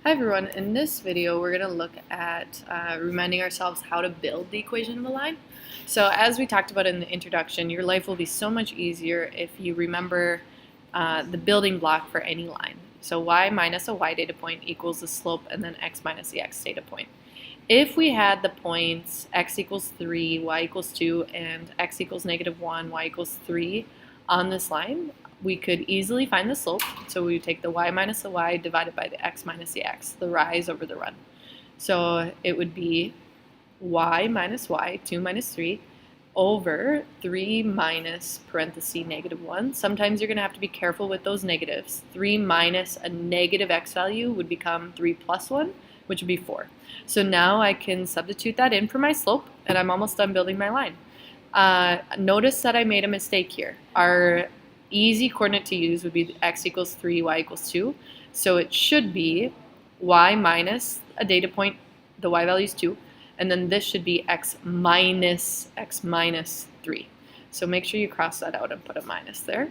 Hi everyone, in this video we're going to look at reminding ourselves how to build the equation of a line. So as we talked about in the introduction, your life will be so much easier if you remember the building block for any line. So y minus a y data point equals the slope and then x minus the x data point. If we had the points x equals 3, y equals 2, and x equals -1, y equals 3 on this line, we could easily find the slope. So we would take the y minus the y divided by the x minus the x, the rise over the run. So it would be y minus y, 2 minus 3, over 3 minus parenthesis -1. Sometimes you're going to have to be careful with those negatives. 3 minus a negative x value would become 3 plus 1, which would be 4. So now I can substitute that in for my slope, and I'm almost done building my line. Notice that I made a mistake here. Our easy coordinate to use would be x equals 3, y equals 2. So it should be y minus a data point, the y value is 2, and then this should be x minus 3. So make sure you cross that out and put a minus there.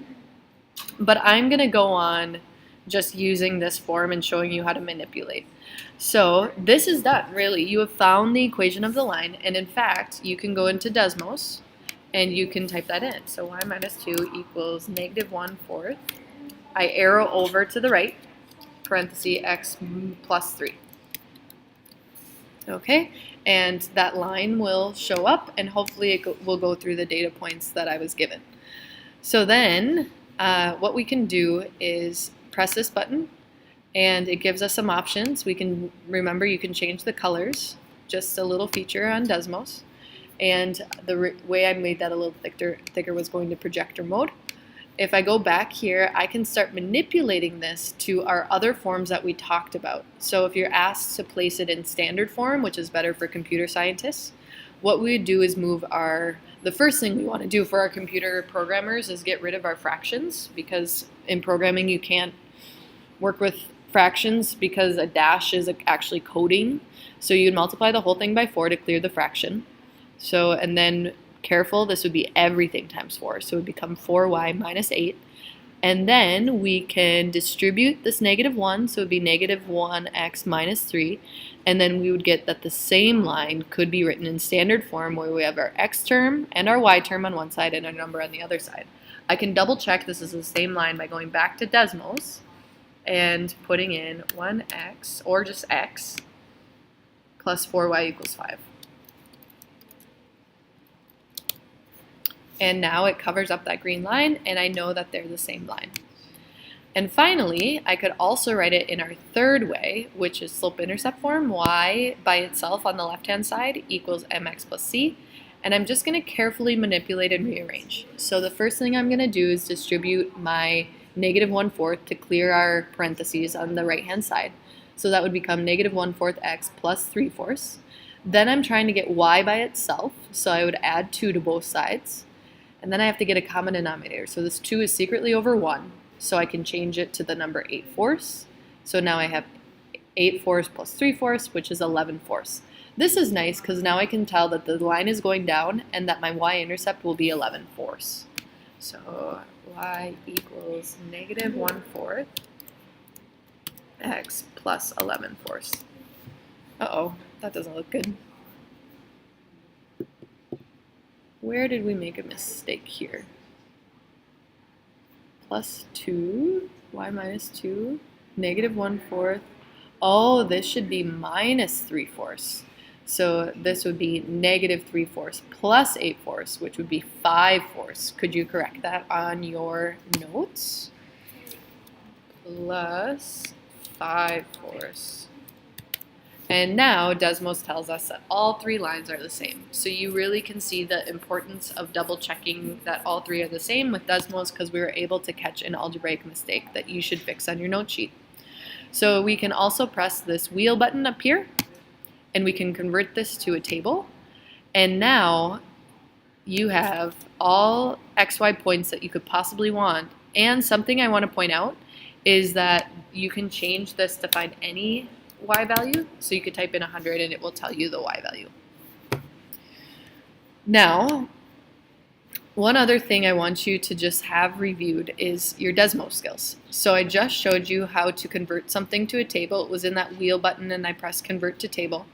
But I'm going to go on just using this form and showing you how to manipulate. So this is done, really. You have found the equation of the line, and in fact, you can go into Desmos and you can type that in. So y minus 2 equals -1/4. I arrow over to the right, parenthesis x plus 3. Okay, and that line will show up, and hopefully it will go through the data points that I was given. So then what we can do is press this button, and it gives us some options. We can, remember, you can change the colors, just a little feature on Desmos. And the way I made that a little thicker was going to projector mode. If I go back here, I can start manipulating this to our other forms that we talked about. So if you're asked to place it in standard form, which is better for computer scientists, what we would do is move the first thing we want to do for our computer programmers is get rid of our fractions, because in programming you can't work with fractions because a dash is actually coding. So you'd multiply the whole thing by 4 to clear the fraction. So, and then careful, this would be everything times 4. So it would become 4y minus 8. And then we can distribute this -1, so it would be -1x minus 3. And then we would get that the same line could be written in standard form, where we have our x term and our y term on one side and our number on the other side. I can double check this is the same line by going back to Desmos and putting in 1x, or just x, plus 4y equals 5. And now it covers up that green line, and I know that they're the same line. And finally, I could also write it in our third way, which is slope-intercept form. Y by itself on the left-hand side equals mx plus c. And I'm just going to carefully manipulate and rearrange. So the first thing I'm going to do is distribute my -1/4 to clear our parentheses on the right-hand side. So that would become -1/4 x plus 3/4. Then I'm trying to get y by itself, so I would add 2 to both sides. And then I have to get a common denominator. So this 2 is secretly over 1, so I can change it to the number 8/4. So now I have 8/4 plus 3/4, which is 11/4. This is nice because now I can tell that the line is going down and that my y-intercept will be 11/4. So y equals -1/4 x plus 11/4. Uh-oh, that doesn't look good. Where did we make a mistake here? Plus 2, y minus 2, -1/4. Oh, this should be minus 3/4. So this would be -3/4 plus 8/4, which would be 5/4. Could you correct that on your notes? Plus 5/4. And now Desmos tells us that all 3 lines are the same. So you really can see the importance of double checking that all 3 are the same with Desmos, because we were able to catch an algebraic mistake that you should fix on your note sheet. So we can also press this wheel button up here, and we can convert this to a table. And now you have all xy points that you could possibly want. And something I want to point out is that you can change this to find any y value. So you could type in 100 and it will tell you the y value. Now, One other thing I want you to just have reviewed is your Desmos skills. So I just showed you how to convert something to a table. It was in that wheel button and I pressed convert to table.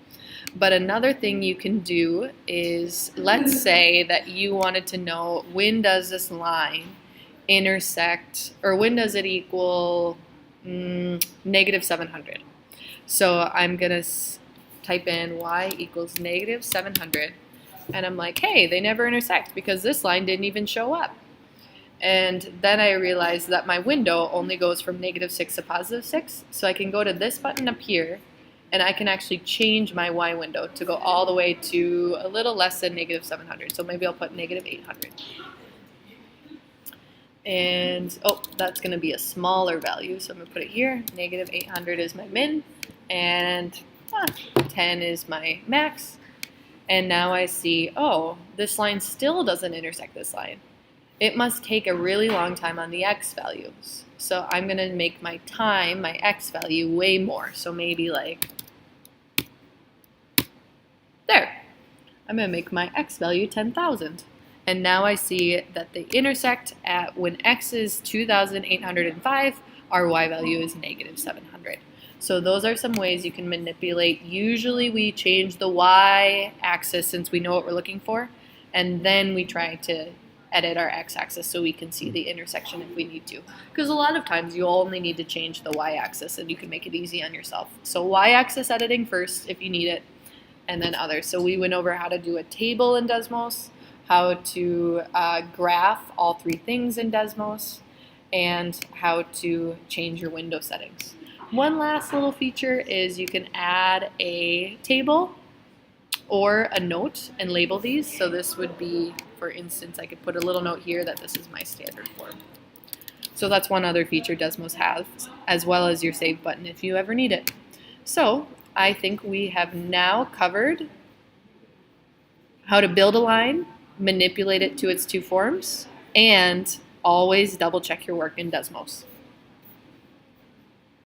But another thing you can do is, let's say that you wanted to know, when does this line intersect, or when does it equal negative 700? So I'm going to type in y equals negative 700. And I'm like, hey, they never intersect because this line didn't even show up. And then I realized that my window only goes from -6 to +6. So I can go to this button up here, and I can actually change my y window to go all the way to a little less than -700. So maybe I'll put -800. And, oh, that's going to be a smaller value. So I'm going to put it here. -800 is my min, and 10 is my max. And now I see, oh, this line still doesn't intersect this line. It must take a really long time on the x values. So I'm going to make my time, my x value, way more. So maybe like there. I'm going to make my x value 10,000. And now I see that they intersect at when x is 2,805, our y value is -700. So those are some ways you can manipulate. Usually we change the y-axis since we know what we're looking for, and then we try to edit our x-axis so we can see the intersection if we need to. Because a lot of times you only need to change the y-axis and you can make it easy on yourself. So y-axis editing first if you need it, and then others. So we went over how to do a table in Desmos, how to graph all three things in Desmos, and how to change your window settings. One last little feature is you can add a table or a note and label these. So this would be, for instance, I could put a little note here that this is my standard form. So that's one other feature Desmos has, as well as your save button if you ever need it. So I think we have now covered how to build a line, manipulate it to its two forms, and always double check your work in Desmos.